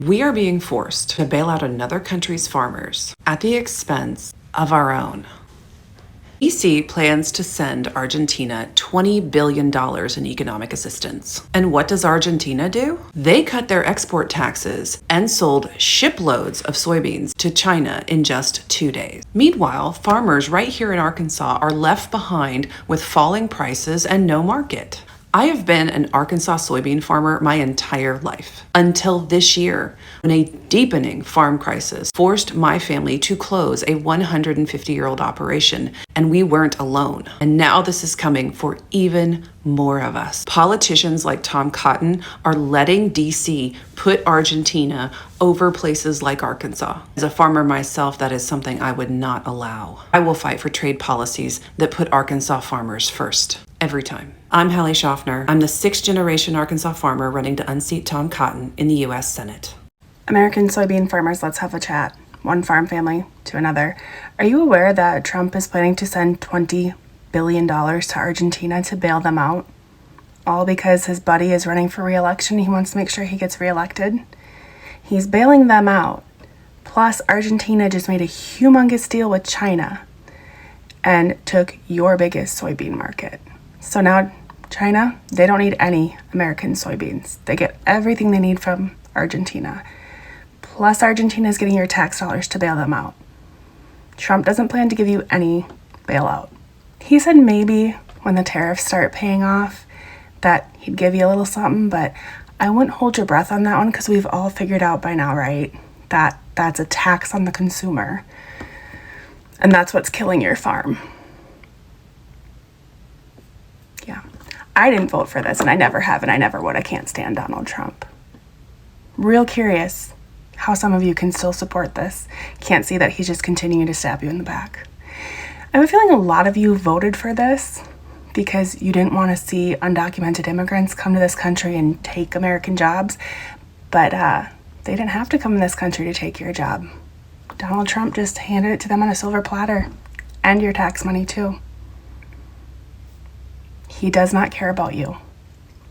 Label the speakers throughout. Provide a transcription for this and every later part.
Speaker 1: We are being forced to bail out another country's farmers at the expense of our own. EC plans to send Argentina $20 billion in economic assistance. And what does Argentina do? They cut their export taxes and sold shiploads of soybeans to China in just 2 days. Meanwhile, farmers right here in Arkansas are left behind with falling prices and no market. I have been an Arkansas soybean farmer my entire life, until this year, when a deepening farm crisis forced my family to close a 150-year-old operation, and we weren't alone. And now this is coming for even more of us. Politicians like Tom Cotton are letting DC put Argentina over places like Arkansas. As a farmer myself, that is something I would not allow. I will fight for trade policies that put Arkansas farmers first, every time. I'm Hallie Schaffner. I'm the 6th-generation Arkansas farmer running to unseat Tom Cotton in the U.S. Senate.
Speaker 2: American soybean farmers, let's have a chat. One farm family to another. Are you aware that Trump is planning to send $20 billion to Argentina to bail them out? All because his buddy is running for re-election. He wants to make sure he gets re-elected. He's bailing them out. Plus, Argentina just made a humongous deal with China and took your biggest soybean market. So now China, they don't need any American soybeans. They get everything they need from Argentina. Plus, Argentina is getting your tax dollars to bail them out. Trump doesn't plan to give you any bailout. He said maybe when the tariffs start paying off that he'd give you a little something, but I wouldn't hold your breath on that one because we've all figured out by now, right? That's a tax on the consumer. And that's what's killing your farm. Yeah. I didn't vote for this, and I never have, and I never would. I can't stand Donald Trump. Real curious how some of you can still support this. Can't see that he's just continuing to stab you in the back. I have a feeling a lot of you voted for this because you didn't want to see undocumented immigrants come to this country and take American jobs, but they didn't have to come in this country to take your job. Donald Trump just handed it to them on a silver platter, and your tax money too. He does not care about you.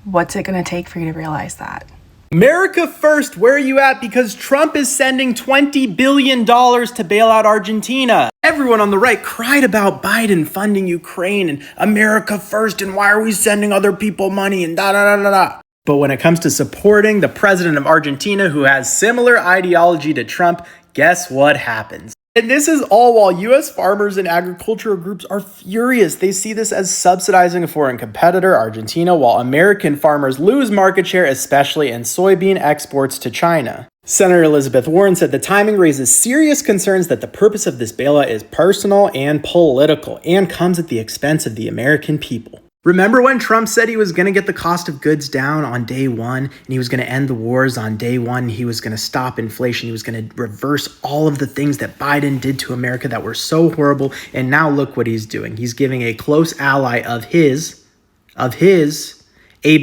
Speaker 2: What's it going to take for you to realize that?
Speaker 3: America first, where are you at? Because Trump is sending $20 billion to bail out Argentina. Everyone on the right cried about Biden funding Ukraine and America first and why are we sending other people money and da-da-da-da-da. But when it comes to supporting the president of Argentina who has similar ideology to Trump, guess what happens? And this is all while U.S. farmers and agricultural groups are furious. They see this as subsidizing a foreign competitor, Argentina, while American farmers lose market share, especially in soybean exports to China. Senator Elizabeth Warren said the timing raises serious concerns that the purpose of this bailout is personal and political and comes at the expense of the American people. Remember when Trump said he was going to get the cost of goods down on day one, and he was going to end the wars on day one, he was going to stop inflation, he was going to reverse all of the things that Biden did to America that were so horrible, and now look what he's doing. He's giving a close ally of his, a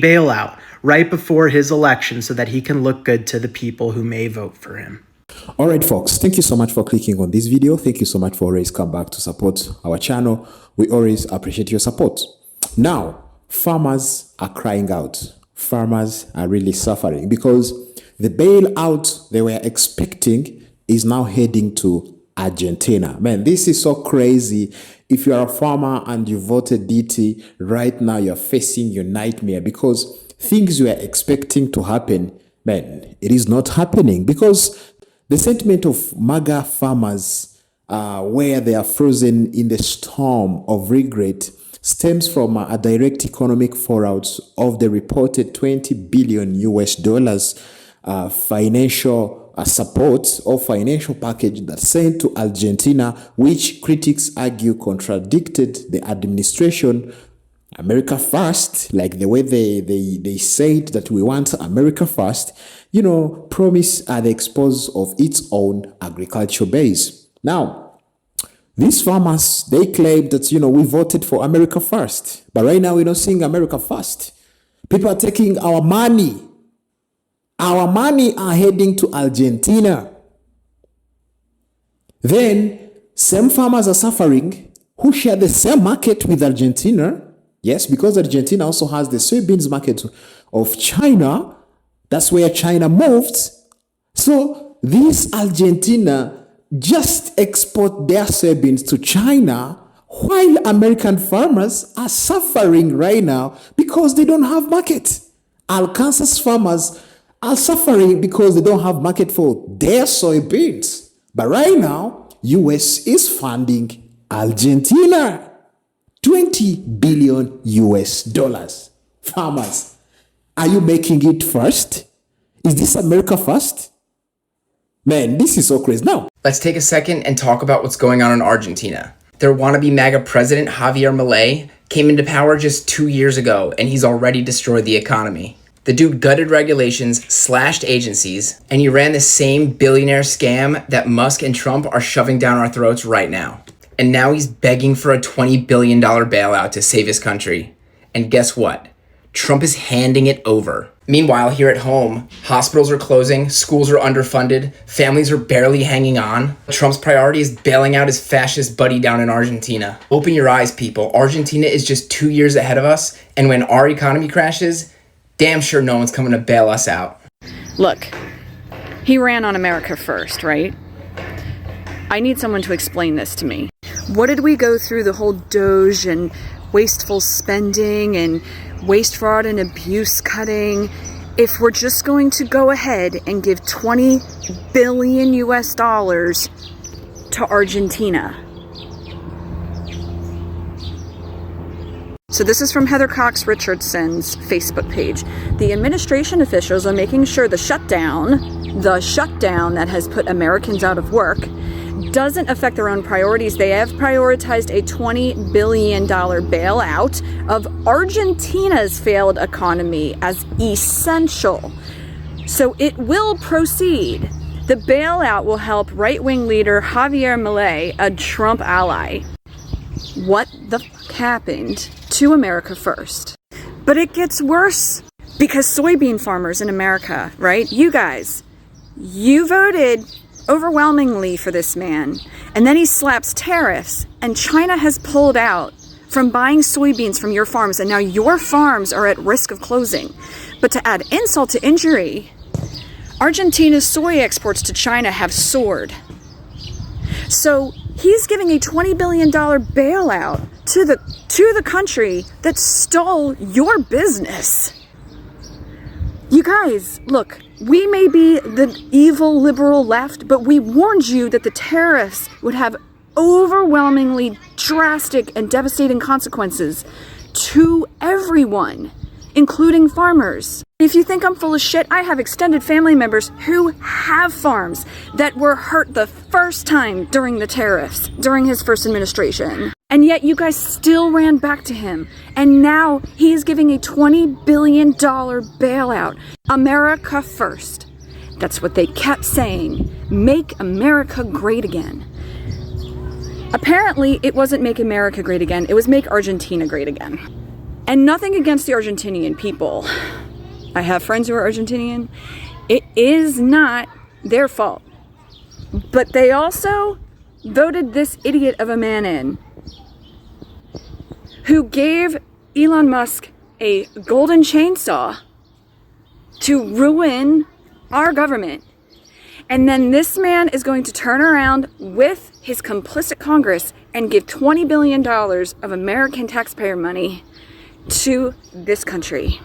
Speaker 3: bailout right before his election so that he can look good to the people who may vote for him.
Speaker 4: All right, folks, thank you so much for clicking on this video. Thank you so much for always come back to support our channel. We always appreciate your support. Now, farmers are crying out. Farmers are really suffering because the bailout they were expecting is now heading to Argentina. Man, this is so crazy. If you are a farmer and you voted DT, right now you're facing your nightmare because things you are expecting to happen, man, it is not happening because the sentiment of MAGA farmers where they are frozen in the storm of regret stems from a direct economic fallout of the reported $20 billion financial support or financial package that sent to Argentina, which critics argue contradicted the administration America first, like the way they said that we want America first, promise at the expense of its own agricultural base. Now, these farmers, they claim that, we voted for America first. But right now, we're not seeing America first. People are taking our money. Our money are heading to Argentina. Then, same farmers are suffering who share the same market with Argentina. Yes, because Argentina also has the soybeans market of China. That's where China moved. So this Argentina just export their soybeans to China while American farmers are suffering right now because they don't have market. Arkansas farmers are suffering because they don't have market for their soybeans. But right now, US is funding Argentina. 20 billion US dollars. Farmers, are you making it first? Is this America first? Man, this is so crazy. Now,
Speaker 5: let's take a second and talk about what's going on in Argentina. Their wannabe MAGA president, Javier Milei, came into power just 2 years ago, and he's already destroyed the economy. The dude gutted regulations, slashed agencies, and he ran the same billionaire scam that Musk and Trump are shoving down our throats right now. And now he's begging for a $20 billion bailout to save his country. And guess what? Trump is handing it over. Meanwhile, here at home, hospitals are closing, schools are underfunded, families are barely hanging on. Trump's priority is bailing out his fascist buddy down in Argentina. Open your eyes, people. Argentina is just 2 years ahead of us, and when our economy crashes, damn sure no one's coming to bail us out.
Speaker 6: Look, he ran on America first, right? I need someone to explain this to me. What did we go through the whole Doge and wasteful spending and waste, fraud, and abuse cutting if we're just going to go ahead and give 20 billion US dollars to Argentina? So this is from Heather Cox Richardson's Facebook page. The administration officials are making sure the shutdown that has put Americans out of work doesn't affect their own priorities. They have prioritized a $20 billion bailout of Argentina's failed economy as essential. So it will proceed. The bailout will help right-wing leader Javier Milei, a Trump ally. What the fuck happened to America first? But it gets worse because soybean farmers in America, right? You guys, you voted overwhelmingly for this man, and then he slaps tariffs, and China has pulled out from buying soybeans from your farms, and now your farms are at risk of closing. But to add insult to injury, Argentina's soy exports to China have soared. So he's giving a $20 billion bailout to the country that stole your business. You guys, look, we may be the evil liberal left, but we warned you that the tariffs would have overwhelmingly drastic and devastating consequences to everyone, including farmers. If you think I'm full of shit, I have extended family members who have farms that were hurt the first time during the tariffs, during his first administration. And yet you guys still ran back to him. And now he is giving a $20 billion bailout. America first. That's what they kept saying. Make America great again. Apparently, it wasn't make America great again. It was make Argentina great again. And nothing against the Argentinian people. I have friends who are Argentinian. It is not their fault. But they also voted this idiot of a man in who gave Elon Musk a golden chainsaw to ruin our government. And then this man is going to turn around with his complicit Congress and give $20 billion of American taxpayer money to this country.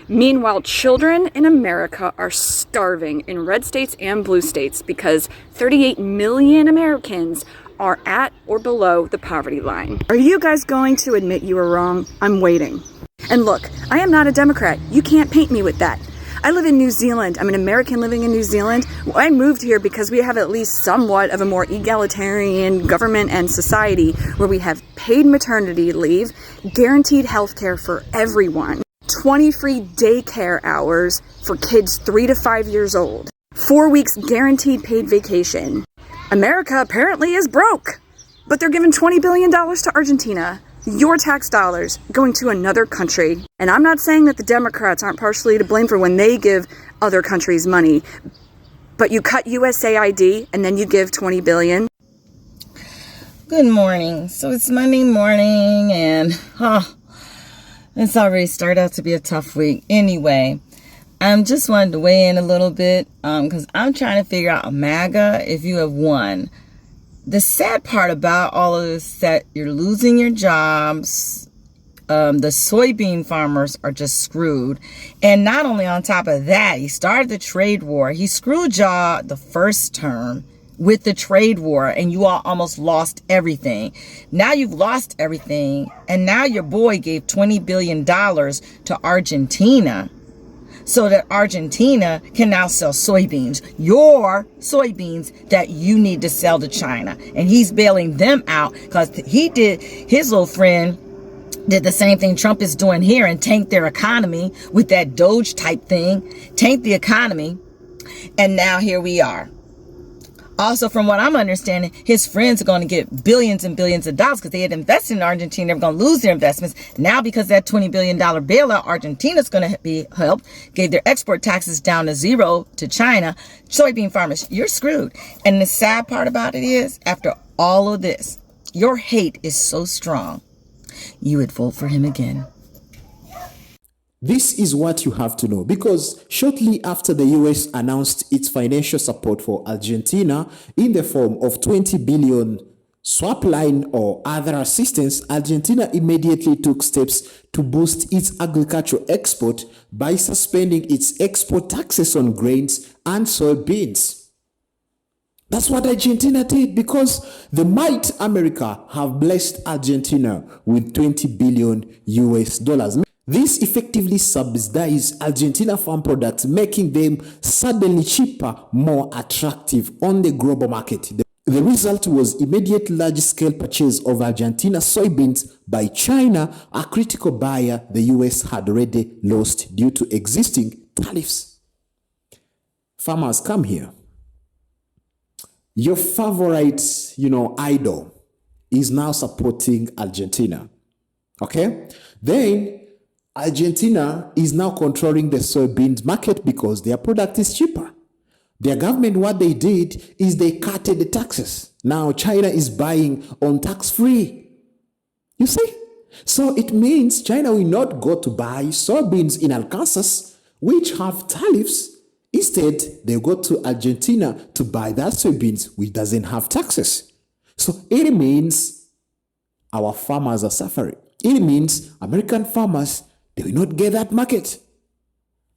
Speaker 6: Meanwhile, children in America are starving in red states and blue states because 38 million Americans are at or below the poverty line. Are you guys going to admit you were wrong? I'm waiting. And look, I am not a Democrat. You can't paint me with that. I live in New Zealand. I'm an American living in New Zealand. I moved here because we have at least somewhat of a more egalitarian government and society where we have paid maternity leave, guaranteed health care for everyone, 20 free daycare hours for kids 3 to 5 years old, 4 weeks guaranteed paid vacation. America apparently is broke, but they're giving $20 billion to Argentina. Your tax dollars going to another country. And I'm not saying that the Democrats aren't partially to blame for when they give other countries money, but you cut USAID and then you give $20 billion.
Speaker 7: Good morning. So it's Monday morning and it's already started out to be a tough week. Anyway, I just wanted to weigh in a little bit because I'm trying to figure out MAGA if you have won. The sad part about all of this is that you're losing your jobs. The soybean farmers are just screwed. And not only on top of that, he started the trade war. He screwed y'all the first term with the trade war, and you all almost lost everything. Now you've lost everything, and now your boy gave $20 billion to Argentina so that Argentina can now sell soybeans, your soybeans that you need to sell to China. And he's bailing them out because his little friend did the same thing Trump is doing here and tanked their economy with that Doge type thing, tanked the economy. And now here we are. Also, from what I'm understanding, his friends are going to get billions and billions of dollars because they had invested in Argentina. They're going to lose their investments. Now, because of that $20 billion bailout, Argentina's going to be helped, gave their export taxes down to zero to China. Soybean farmers, you're screwed. And the sad part about it is, after all of this, your hate is so strong, you would vote for him again.
Speaker 4: This is what you have to know, because shortly after the US announced its financial support for Argentina in the form of 20 billion swap line or other assistance, Argentina immediately took steps to boost its agricultural export by suspending its export taxes on grains and soybeans. That's what Argentina did, because the might America have blessed Argentina with 20 billion US dollars. This effectively subsidized Argentina farm products, making them suddenly cheaper, more attractive on the global market. The result was immediate large-scale purchase of Argentina soybeans by China, a critical buyer the US had already lost due to existing tariffs. Farmers, come here. Your favorite, idol is now supporting Argentina. Okay? Then Argentina is now controlling the soybeans market because their product is cheaper. Their government, what they did is they cut the taxes. Now China is buying on tax-free. You see? So it means China will not go to buy soybeans in Arkansas, which have tariffs. Instead, they go to Argentina to buy that soybeans, which doesn't have taxes. So it means our farmers are suffering. It means American farmers, they will not get that market.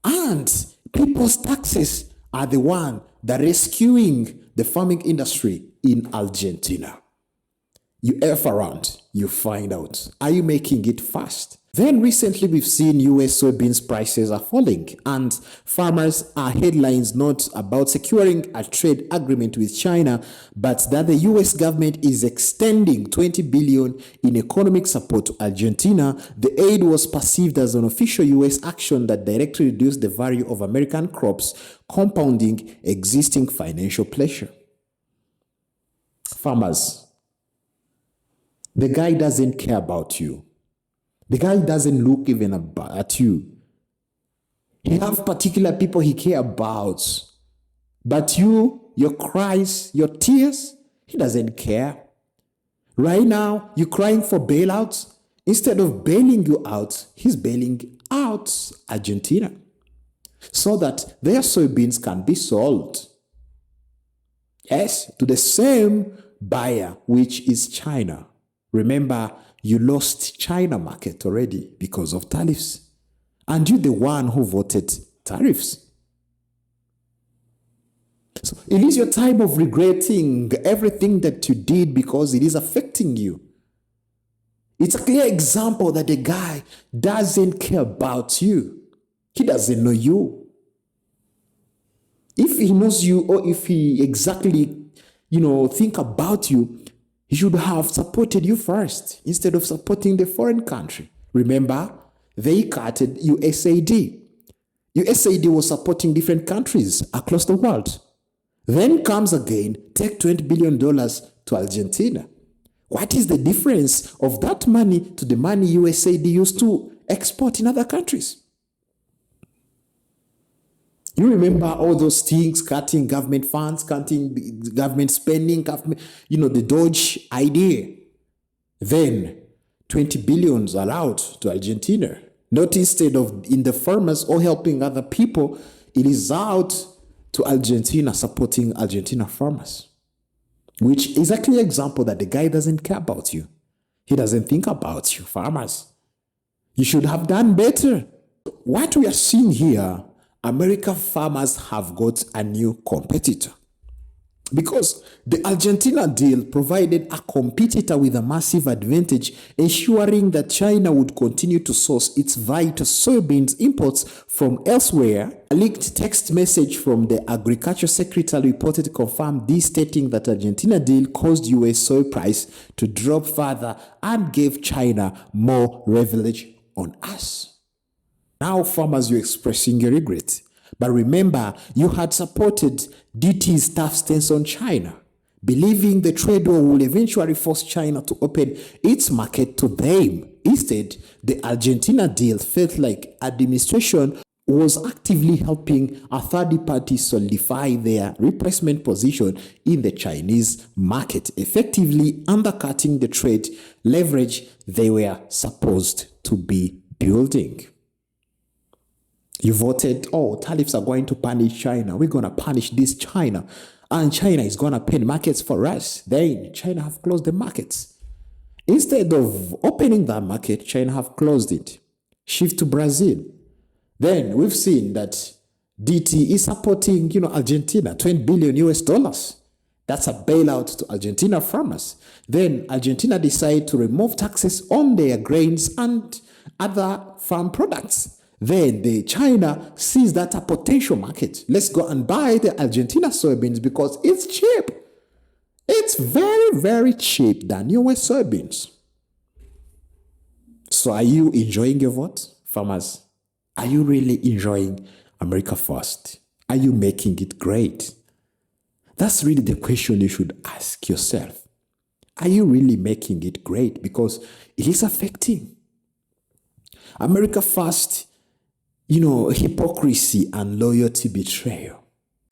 Speaker 4: And people's taxes are the one that rescuing the farming industry in Argentina. You F around, you find out. Are you making it fast? Then recently we've seen US soybeans prices are falling, and farmers are headlines not about securing a trade agreement with China, but that the US government is extending 20 billion in economic support to Argentina. The aid was perceived as an official US action that directly reduced the value of American crops, compounding existing financial pressure. Farmers, the guy doesn't care about you. The guy doesn't look even at you. He have particular people he care about. But you, your cries, your tears, he doesn't care. Right now, you're crying for bailouts. Instead of bailing you out, he's bailing out Argentina so that their soybeans can be sold. Yes, to the same buyer, which is China. Remember, you lost China market already because of tariffs. And you're the one who voted tariffs. So it is your time of regretting everything that you did because it is affecting you. It's a clear example that the guy doesn't care about you. He doesn't know you. If he knows you, or if he exactly, think about you, he should have supported you first instead of supporting the foreign country. Remember, they cutted USAID. USAID was supporting different countries across the world. Then comes again, take $20 billion to Argentina. What is the difference of that money to the money USAID used to export in other countries? You remember all those things, cutting government funds, cutting government spending, the Doge idea. Then 20 billions allowed to Argentina. Not instead of in the farmers or helping other people, it is out to Argentina supporting Argentina farmers. Which is a clear example that the guy doesn't care about you. He doesn't think about you, farmers. You should have done better. What we are seeing here, American farmers have got a new competitor. Because the Argentina deal provided a competitor with a massive advantage, ensuring that China would continue to source its vital soybeans imports from elsewhere. A leaked text message from the Agriculture Secretary reported to confirm this, stating that Argentina deal caused US soy price to drop further and gave China more leverage on us. Now, farmers, you're expressing your regret. But remember, you had supported DT's tough stance on China, believing the trade war will eventually force China to open its market to them. Instead, the Argentina deal felt like administration was actively helping a third party solidify their replacement position in the Chinese market, effectively undercutting the trade leverage they were supposed to be building. You voted, oh, tariffs are going to punish China. We're going to punish this China. And China is going to open markets for us. Then China have closed the markets. Instead of opening that market, China have closed it. Shift to Brazil. Then we've seen that DT is supporting, Argentina, 20 billion US dollars. That's a bailout to Argentina farmers. Then Argentina decide to remove taxes on their grains and other farm products. Then the China sees that a potential market. Let's go and buy the Argentina soybeans because it's cheap. It's very, very cheap than US soybeans. So are you enjoying your vote, farmers? Are you really enjoying America First? Are you making it great? That's really the question you should ask yourself. Are you really making it great? Because it is affecting America First. Hypocrisy and loyalty betrayal.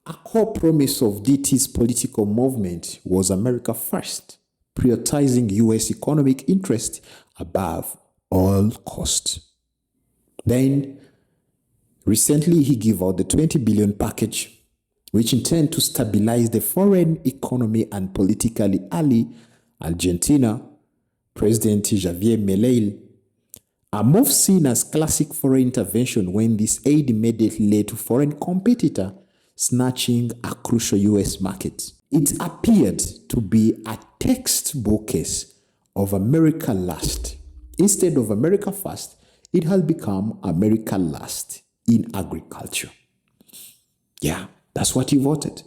Speaker 4: A core promise of DT's political movement was America First, prioritizing US economic interest above all costs. Then, recently he gave out the 20 billion package, which intend to stabilize the foreign economy and politically ally Argentina. President Javier Milei, a move seen as classic foreign intervention when this aid immediately led to foreign competitor snatching a crucial US market. It appeared to be a textbook case of America last. Instead of America First, it has become America last in agriculture. Yeah, that's what you voted.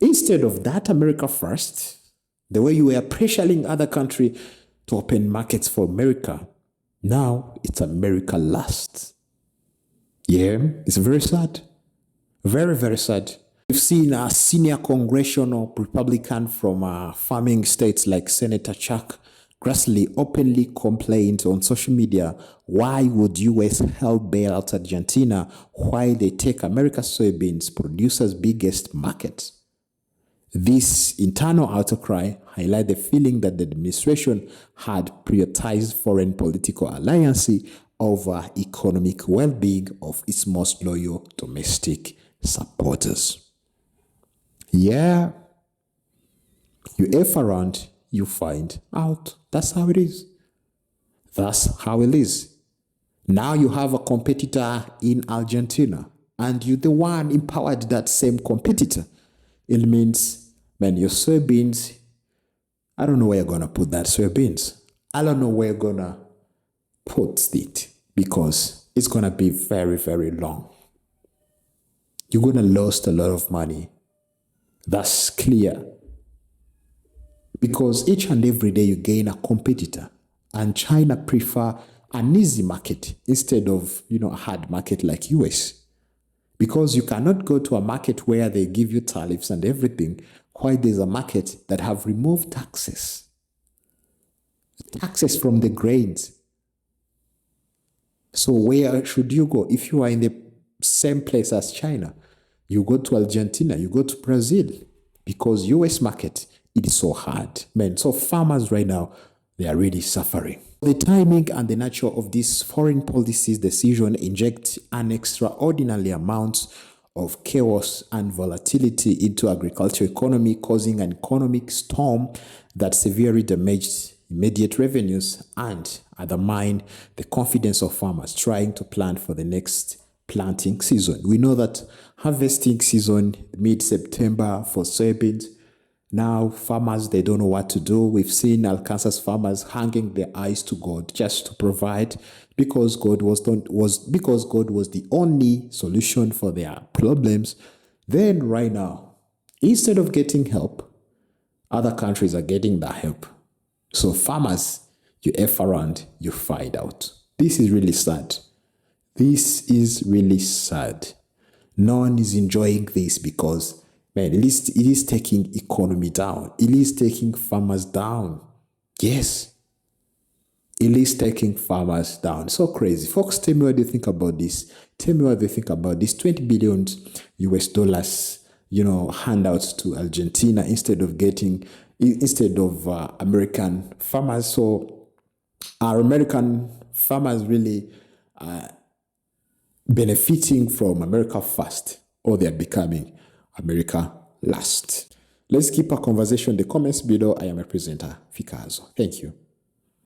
Speaker 4: Instead of that America First, the way you were pressuring other countries to open markets for America, now it's America last. Yeah, it's very sad. Very, very sad. We've seen a senior congressional Republican from farming states like Senator Chuck Grassley openly complained on social media, why would US help bail out Argentina while they take America's soybeans, producers' biggest market? This internal outcry highlights the feeling that the administration had prioritized foreign political alliances over economic well-being of its most loyal domestic supporters. Yeah, you F around, you find out. That's how it is. That's how it is. Now you have a competitor in Argentina, and you're the one empowered that same competitor. It means, man, your soybeans, I don't know where you're going to put that soybeans. I don't know where you're going to put it because it's going to be very, very long. You're going to lose a lot of money. That's clear. Because each and every day you gain a competitor, and China prefer an easy market instead of, a hard market like US. Because you cannot go to a market where they give you tariffs and everything, while there's a market that have removed taxes. Taxes from the grains. So where should you go? If you are in the same place as China, you go to Argentina, you go to Brazil, because US market, it is so hard. Man, so farmers right now, they are really suffering. The timing and the nature of this foreign policy's decision inject an extraordinary amount of chaos and volatility into agricultural economy, causing an economic storm that severely damaged immediate revenues and undermined the confidence of farmers trying to plan for the next planting season. We know that harvesting season mid-September for soybeans. Now farmers, they don't know what to do. We've seen Arkansas farmers hanging their eyes to God just to provide because God was the only solution for their problems. Then right now, instead of getting help, other countries are getting that help. So farmers, you F around, you find out. This is really sad. This is really sad. No one is enjoying this because, man, it is taking economy down. It is taking farmers down. Yes. It is taking farmers down. So crazy. Folks, tell me what you think about this. Tell me what you think about this 20 billion US dollars, handouts to Argentina instead of American farmers. So are American farmers really benefiting from America first, or they're becoming America last? Let's keep our conversation in the comments below. I am a presenter, Fikazo. Thank you.